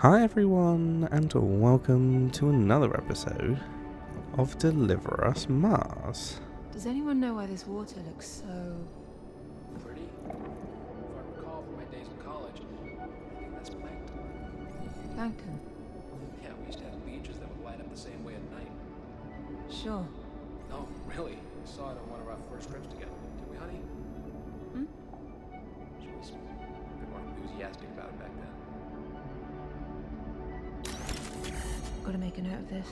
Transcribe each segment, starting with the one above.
Hi everyone, and welcome to another episode of Deliver Us Mars. Does anyone know why this water looks so... Pretty? If I recall from my days in college, I think that's plankton. plankton? Yeah, we used to have beaches that would light up the same way at night. Sure. No, really. We saw it on one of our first trips together. Did we, honey? Hmm? She was a bit more enthusiastic about it back then. Gotta make a note of this.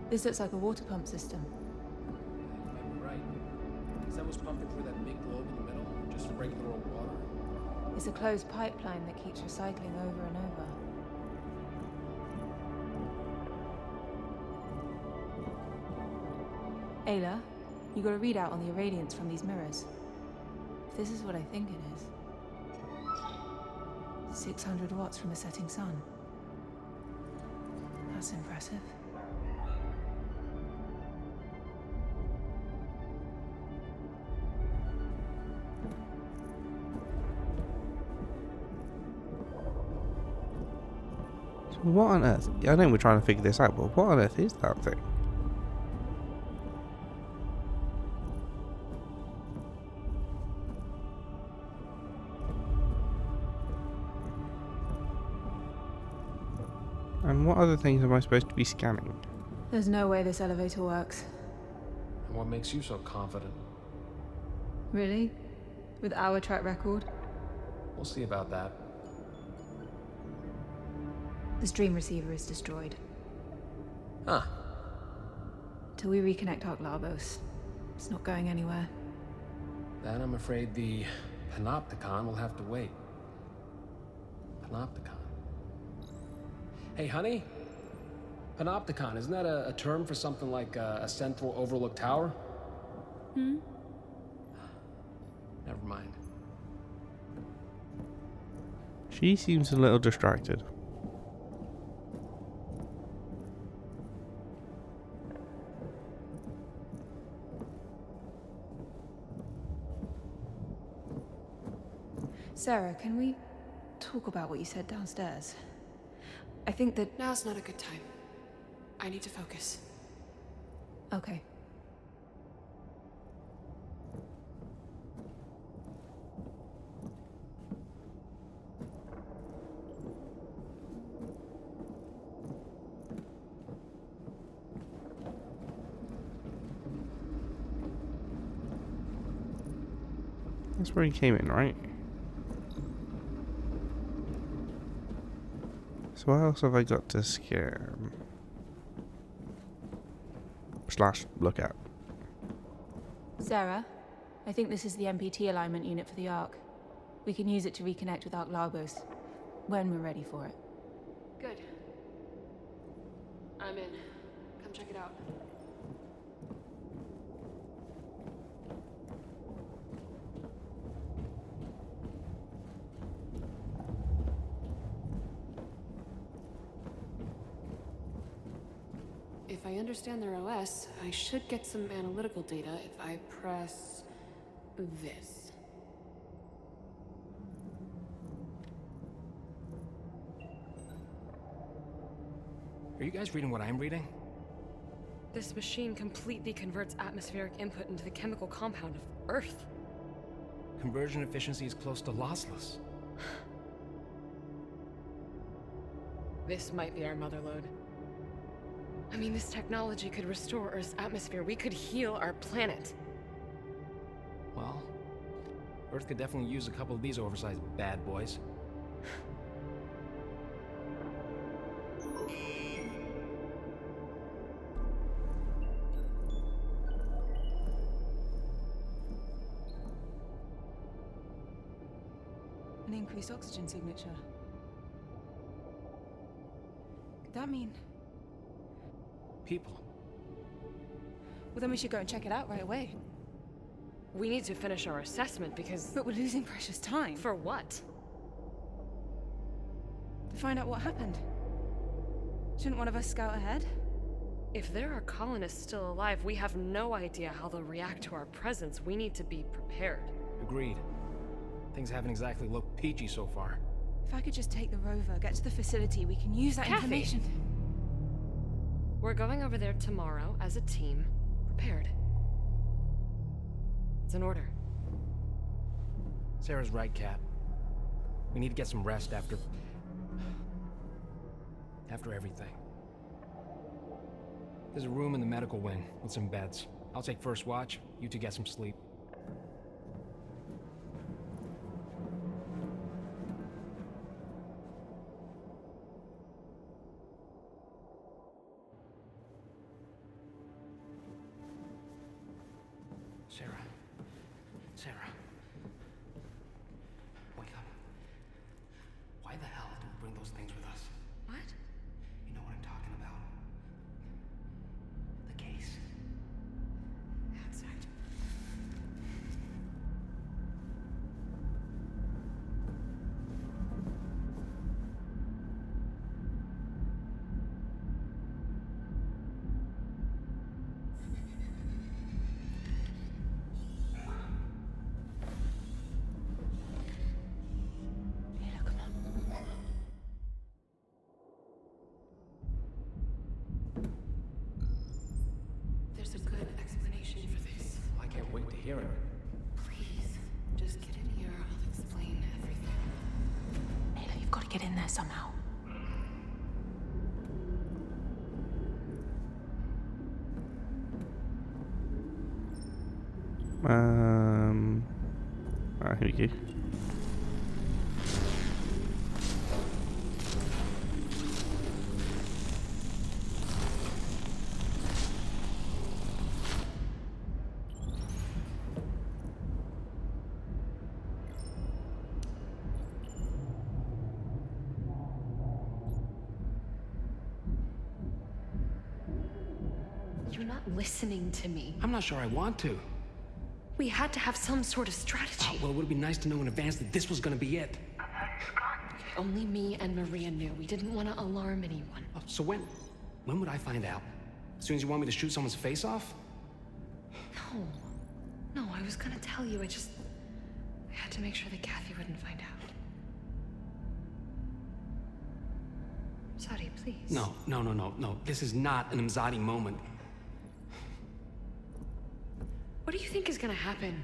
This looks like a water pump system. You might be right. Is that what's pumping through that big globe in the middle? Just regular old water? It's a closed pipeline that keeps recycling over and over. Ayla, you got a readout on the irradiance from these mirrors. If this is what I think it is, 600 watts from a setting sun. That's impressive. So what on earth? I know we're trying to figure this out, but what on earth is that thing? And what other things am I supposed to be scanning? There's no way this elevator works. And what makes you so confident? Really? With our track record? We'll see about that. The stream receiver is destroyed. Huh. Till we reconnect Ark-Labos, it's not going anywhere. Then I'm afraid the Panopticon will have to wait. Panopticon. Hey, honey? Panopticon, isn't that a term for something like a central overlook tower? Hmm? Never mind. She seems a little distracted. Sarah, can we talk about what you said downstairs? I think that... Now's not a good time. I need to focus. Okay. That's where he came in, right? So what else have I got to scan? / look at. Sarah, I think this is the MPT alignment unit for the Ark. We can use it to reconnect with Ark-Labos when we're ready for it. Good. I'm in. Come check it out. If I understand their OS, I should get some analytical data if I press this. Are you guys reading what I'm reading? This machine completely converts atmospheric input into the chemical compound of Earth. Conversion efficiency is close to lossless. This might be our motherlode. I mean, this technology could restore Earth's atmosphere. We could heal our planet. Well, Earth could definitely use a couple of these oversized bad boys. An increased oxygen signature. Could that mean... People. Well, then we should go and check it out right away. We need to finish our assessment because... But we're losing precious time. For what? To find out what happened. Shouldn't one of us scout ahead? If there are colonists still alive, we have no idea how they'll react to our presence. We need to be prepared. Agreed. Things haven't exactly looked peachy so far. If I could just take the rover, get to the facility, we can use that Kathy. information. We're going over there tomorrow as a team, prepared. It's an order. Sarah's right, Kat. We need to get some rest after everything. There's a room in the medical wing with some beds. I'll take first watch. You two get some sleep. Sarah. Wake up. Why the hell did we bring those things with us? What? You know what I'm talking about. The case. Outside. Ayla, come on. There's a good explanation for this. I can't wait to hear it. Please, just get in here. I'll explain everything. Ayla, you've got to get in there somehow. Here we go. You're not listening to me. I'm not sure I want to. We had to have some sort of strategy. Well, it would be nice to know in advance that this was gonna be it. Only me and Maria knew. We didn't want to alarm anyone. Oh, so when would I find out? As soon as you want me to shoot someone's face off? No, I was gonna tell you. I had to make sure that Kathy wouldn't find out. Sadi, please. No. This is not an Imzadi moment. What do you think is gonna happen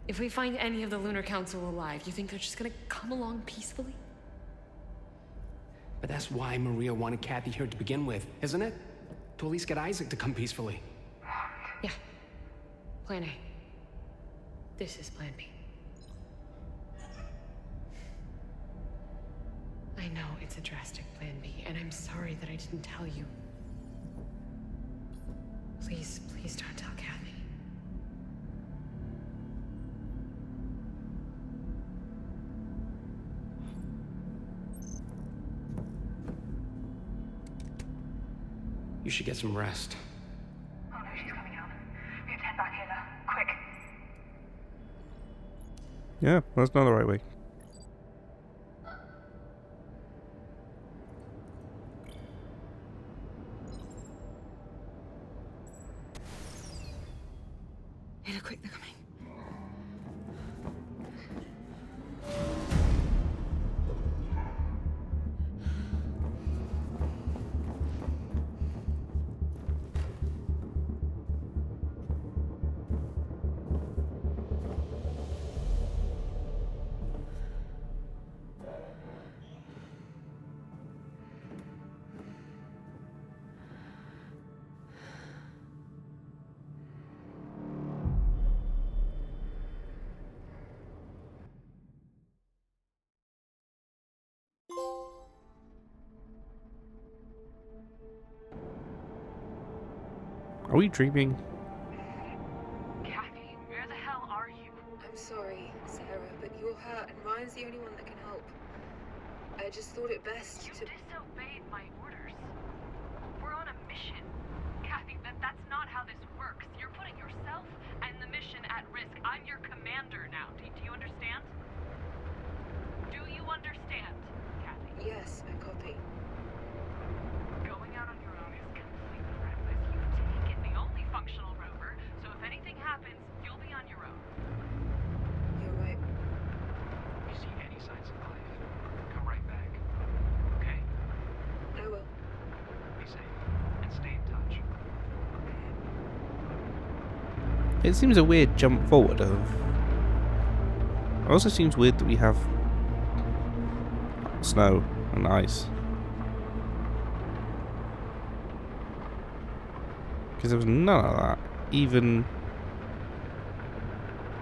if we find any of the Lunar Council alive? You think they're just gonna come along peacefully? But that's why Maria wanted Kathy here to begin with, isn't it? To at least get Isaac to come peacefully. Yeah. Plan A. This is Plan B. I know it's a drastic Plan B, and I'm sorry that I didn't tell you. Please don't tell Kathy. You should get some rest. Oh no, she's coming out. We have to head back, Ayla. Quick. Yeah, that's not the right way. Ayla, quick, they're coming. Are we dreaming? Kathy, where the hell are you? I'm sorry, Sarah, but you're hurt, and Ryan's the only one that can help. I just thought it best You to... disobeyed my orders. We're on a mission. Kathy, that's not how this works. You're putting yourself and the mission at risk. I'm your commander now. Do you understand? Do you understand, Kathy? Yes, I copy. Going out on your own is completely reckless. You've taken the only functional rover, so if anything happens, you'll be on your own. You're right. If you see any signs of life, come right back. It seems a weird jump forward of... It also seems weird that we have snow and ice. Because there was none of that even,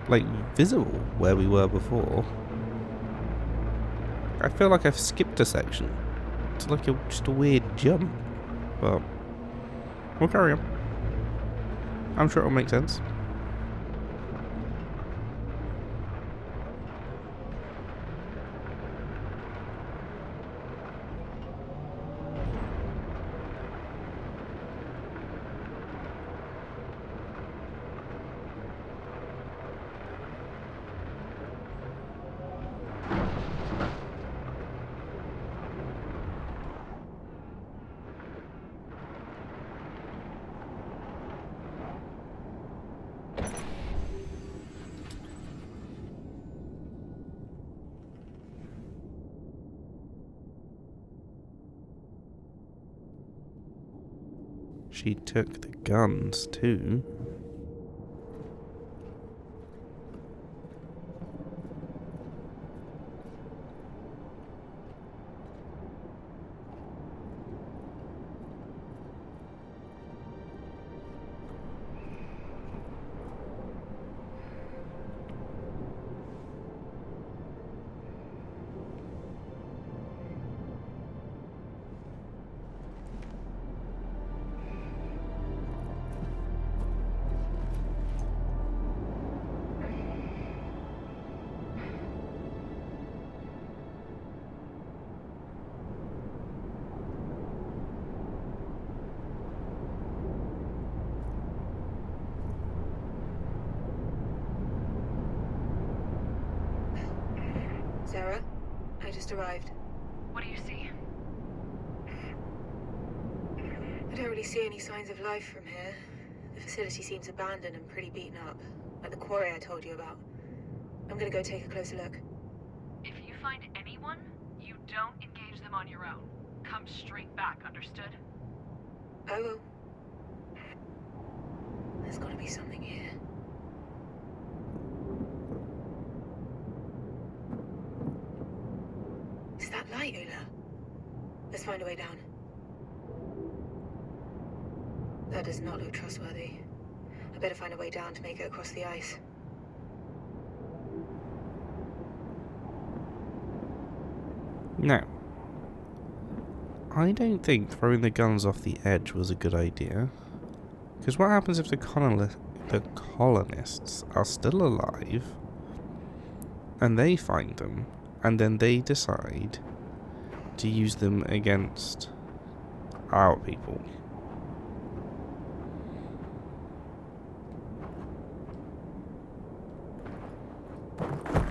like, visible where we were before. I feel like I've skipped a section. It's like just a weird jump. But we'll carry on. I'm sure it'll make sense. She took the guns too. Sarah, I just arrived. What do you see? I don't really see any signs of life from here. The facility seems abandoned and pretty beaten up, like the quarry I told you about. I'm gonna go take a closer look. If you find anyone, you don't engage them on your own. Come straight back, understood? I will. There's gotta be something here. Is that light, Ula? Let's find a way down. That does not look trustworthy. I better find a way down to make it across the ice. Now, I don't think throwing the guns off the edge was a good idea. Because what happens if the colonists are still alive and they find them and then they decide to use them against our people?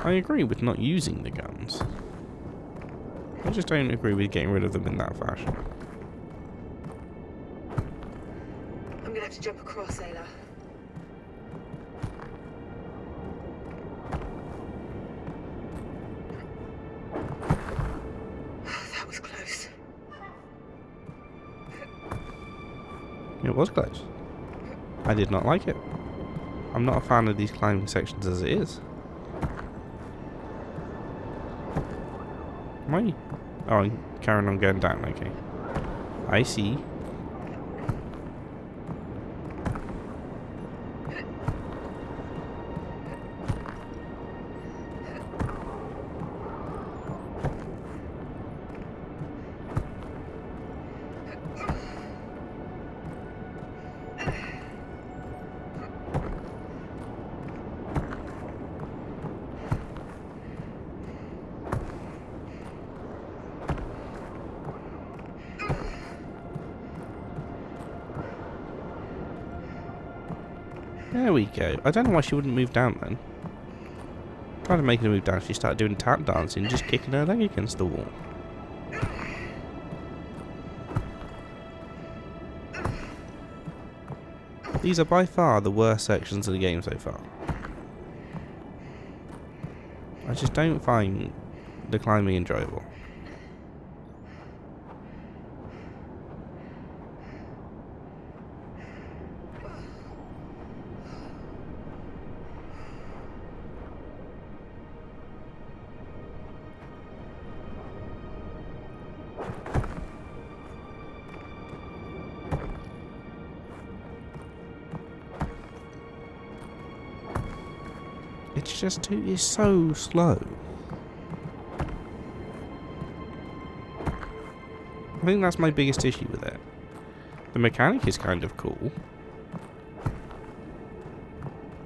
I agree with not using the guns. I just don't agree with getting rid of them in that fashion. I'm gonna have to jump across, Ayla. That was close. It was close. I did not like it. I'm not a fan of these climbing sections as it is. Why? Oh, I'm carrying on going down, okay. I see. There we go. I don't know why she wouldn't move down then. Tried to make her move down, she started doing tap dancing, just kicking her leg against the wall. These are by far the worst sections of the game so far. I just don't find the climbing enjoyable. It's just it's so slow. I think that's my biggest issue with it. The mechanic is kind of cool.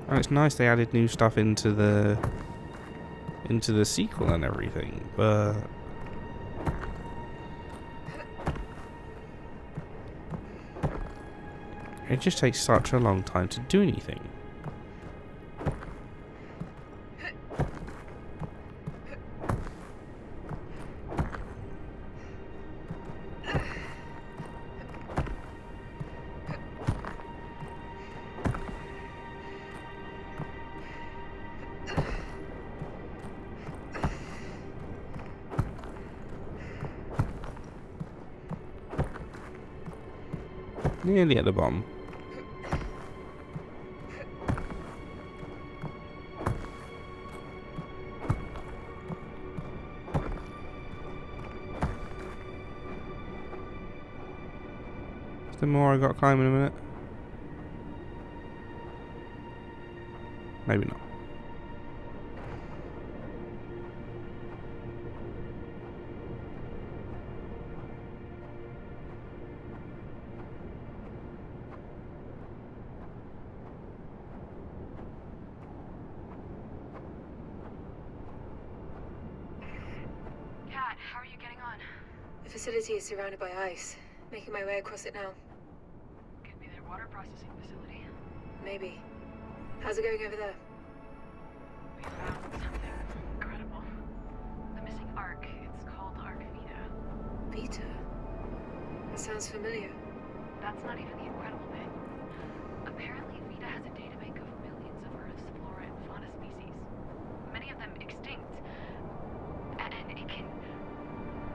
And it's nice they added new stuff into the sequel and everything, but it just takes such a long time to do anything. Nearly at the bottom. Is there more I got to climb in a minute? Maybe not. Kat, how are you getting on? The facility is surrounded by ice. Making my way across it now. Could be their water processing facility. Maybe. How's it going over there? We found something incredible. The missing Ark. It's called Ark Vita. Vita? That sounds familiar. That's not even the incredible bit. Apparently, Vita has a databank of millions of Earth's flora and fauna species. Many of them extinct. And it can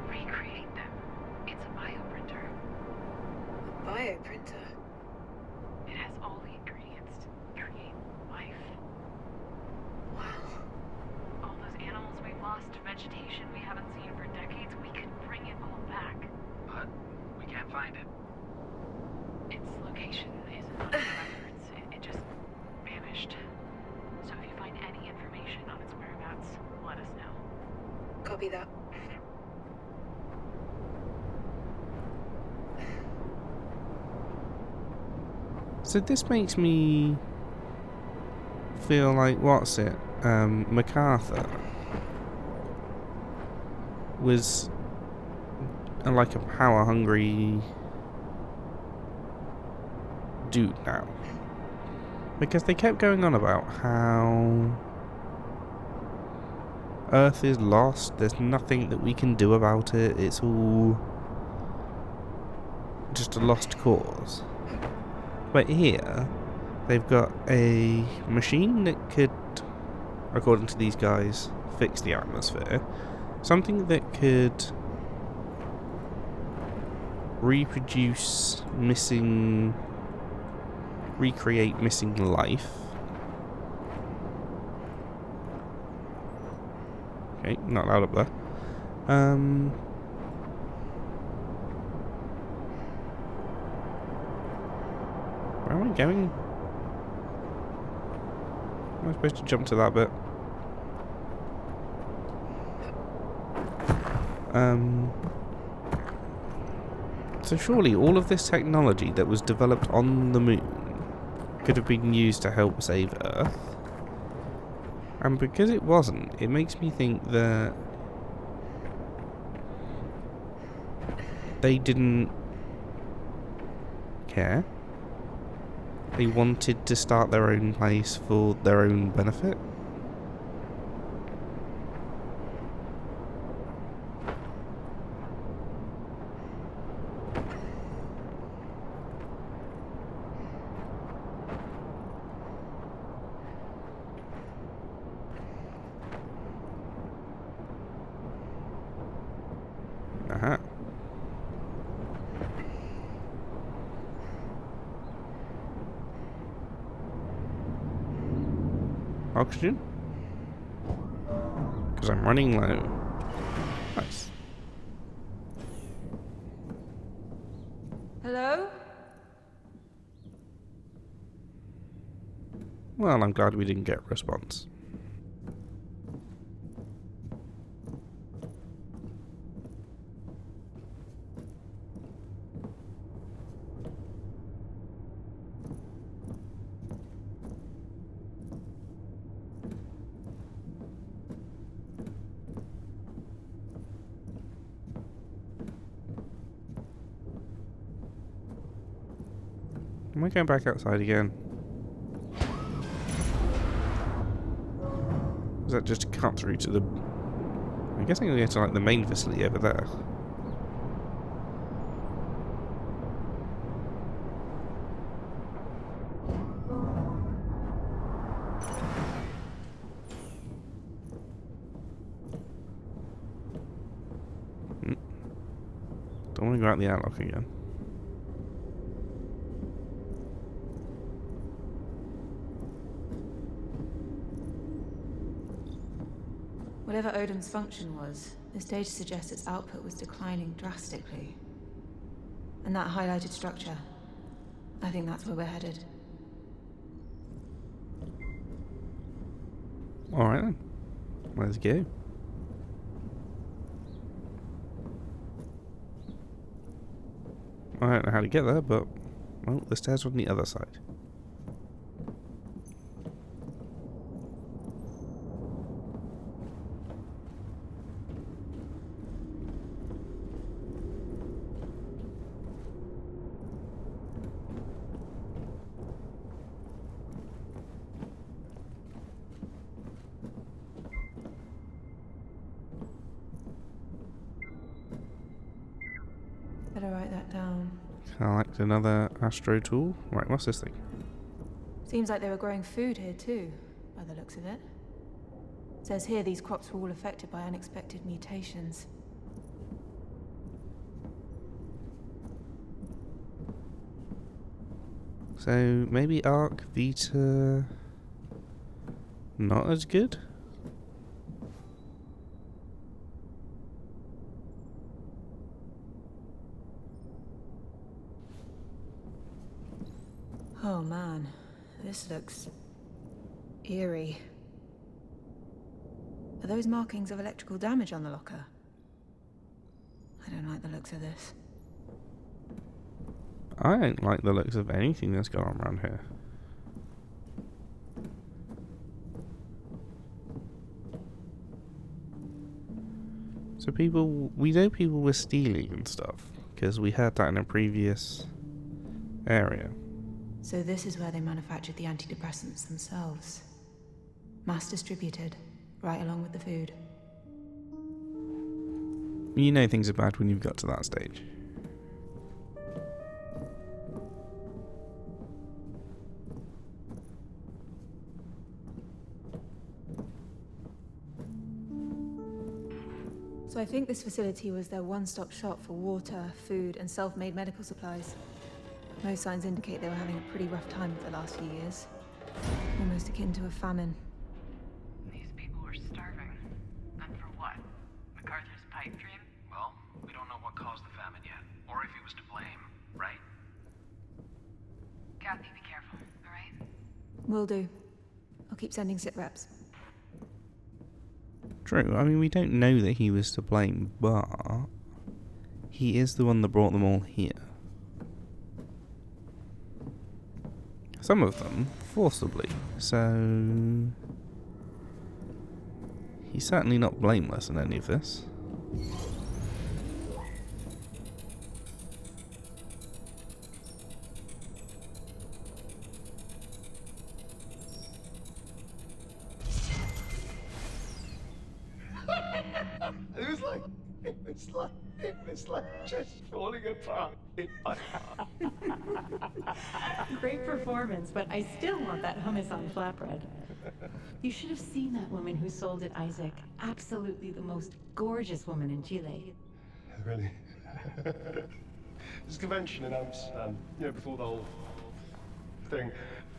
recreate them. It's a bioprinter. A bioprinter? It has all the ingredients to create life. Wow. All those animals we've lost, vegetation we haven't seen for decades, we could bring it all back. But we can't find it. Its location isn't on its records. It just vanished. So if you find any information on its whereabouts, let us know. Copy that. So this makes me feel like, what's it? MacArthur was like a power-hungry dude now. Because they kept going on about how Earth is lost, there's nothing that we can do about it, it's all just a lost cause. But here, they've got a machine that could, according to these guys, fix the atmosphere. Something that could recreate missing life. Okay, not loud up there. Where am I going? Am I supposed to jump to that bit? So surely all of this technology that was developed on the moon could have been used to help save Earth. And because it wasn't, it makes me think that they didn't care. They wanted to start their own place for their own benefit. Aha. Oxygen? Because I'm running low. Nice. Hello? Well, I'm glad we didn't get a response. Am I going back outside again? Is that just a cut through to the... I'm guessing I'm going to like the main facility over there. Don't want to go out the airlock again. Whatever Odin's function was, this data suggests its output was declining drastically. And that highlighted structure, I think that's where we're headed. Alright then. Let's go. I don't know how to get there, but, well, the stairs are on the other side. Better write that down. Collect another astro tool. Right, what's this thing? Seems like they were growing food here too, by the looks of it. It says here these crops were all affected by unexpected mutations. So, maybe Arc Vita... not as good? Oh man, this looks... eerie. Are those markings of electrical damage on the locker? I don't like the looks of this. I don't like the looks of anything that's going on around here. So we know people were stealing and stuff, because we heard that in a previous area. So this is where they manufactured the antidepressants themselves. Mass distributed, right along with the food. You know things are bad when you've got to that stage. So I think this facility was their one-stop shop for water, food, and self-made medical supplies. Most signs indicate they were having a pretty rough time for the last few years. Almost akin to a famine. These people were starving. And for what? MacArthur's pipe dream? Well, we don't know what caused the famine yet, or if he was to blame, right? Kathy, be careful, alright? Will do. I'll keep sending sit reps. True, I mean, we don't know that he was to blame, but he is the one that brought them all here. Some of them forcibly, so he's certainly not blameless in any of this. It's like just falling apart. Great performance, but I still want that hummus on flatbread. You should have seen that woman who sold it, Isaac. Absolutely the most gorgeous woman in Chile. Really? This convention in Amsterdam, before the whole thing.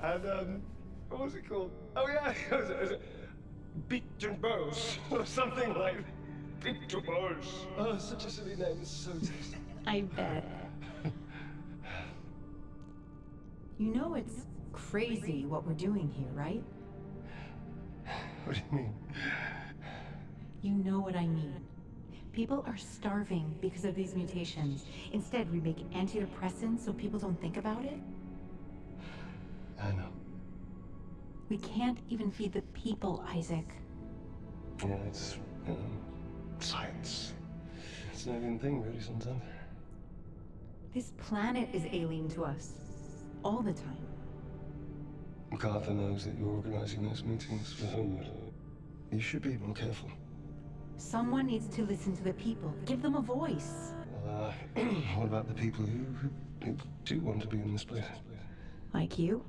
And, what was it called? Oh yeah, was it Beat and Bows, or something like Beat to Bows. Oh, such a silly name, it's so tasty. I bet. You know it's crazy what we're doing here, right? What do you mean? You know what I mean. People are starving because of these mutations. Instead, we make antidepressants so people don't think about it. I know. We can't even feed the people, Isaac. Yeah, it's, science. It's an alien thing, really, sometimes. This planet is alien to us. all the time. MacArthur knows that you're organizing those meetings for Homewood. You should be more careful. Someone needs to listen to the people. Give them a voice. What about the people who do want to be in this place? Like you?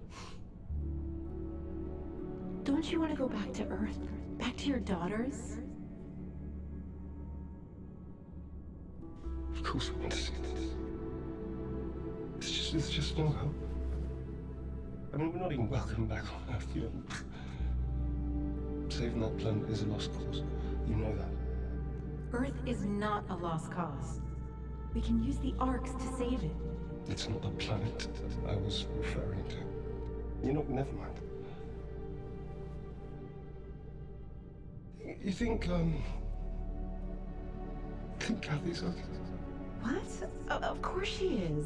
Don't you want to go back to Earth? Back to your daughters? Of course we want to see this. There's just no hope. I mean, we're not even welcome back on Earth, you know. Saving that planet is a lost cause. You know that. Earth is not a lost cause. We can use the arcs to save it. It's not the planet I was referring to. You know, never mind. You think Kathy's okay? What? Of course she is.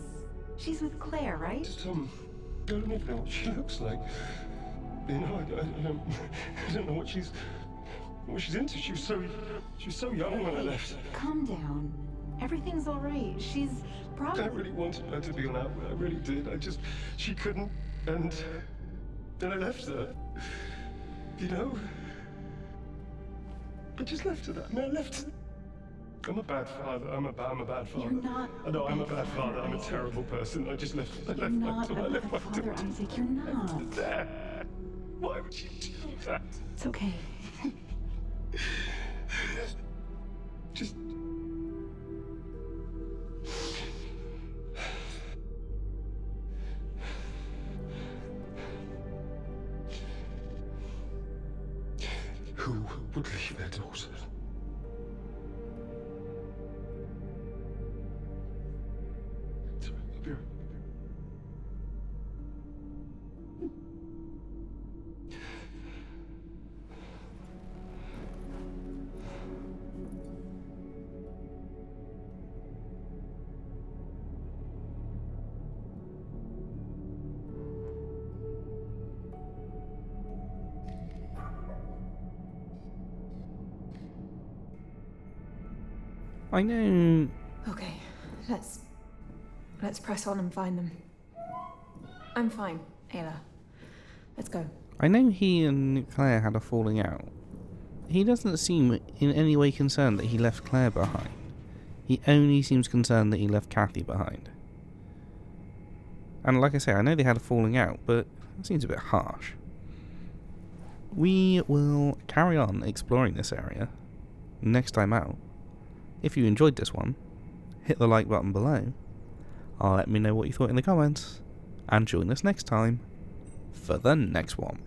She's with Claire, right? Just, I don't even know what she looks like. You know, I don't know what she's into. She was so young when I left. Calm down. Everything's all right. She's probably... I really wanted her to be on Outward. I really did. She couldn't, and then I left her. You know? I just left her that. I mean, I left her. I'm a bad father. I'm a bad father. You're not. I know I'm a bad father. I'm a terrible person. I just left. I You're left not my a bad father, Isaac. You're not. There. Why would you do that? It's okay. Just. Who would leave their daughter? Sorry, I'll be right back. I know. Okay, let's press on and find them. I'm fine, Ayla. Let's go. I know he and Claire had a falling out. He doesn't seem in any way concerned that he left Claire behind. He only seems concerned that he left Kathy behind. And like I say, I know they had a falling out, but it seems a bit harsh. We will carry on exploring this area next time out. If you enjoyed this one, hit the like button below. Let me know what you thought in the comments, and join us next time for the next one.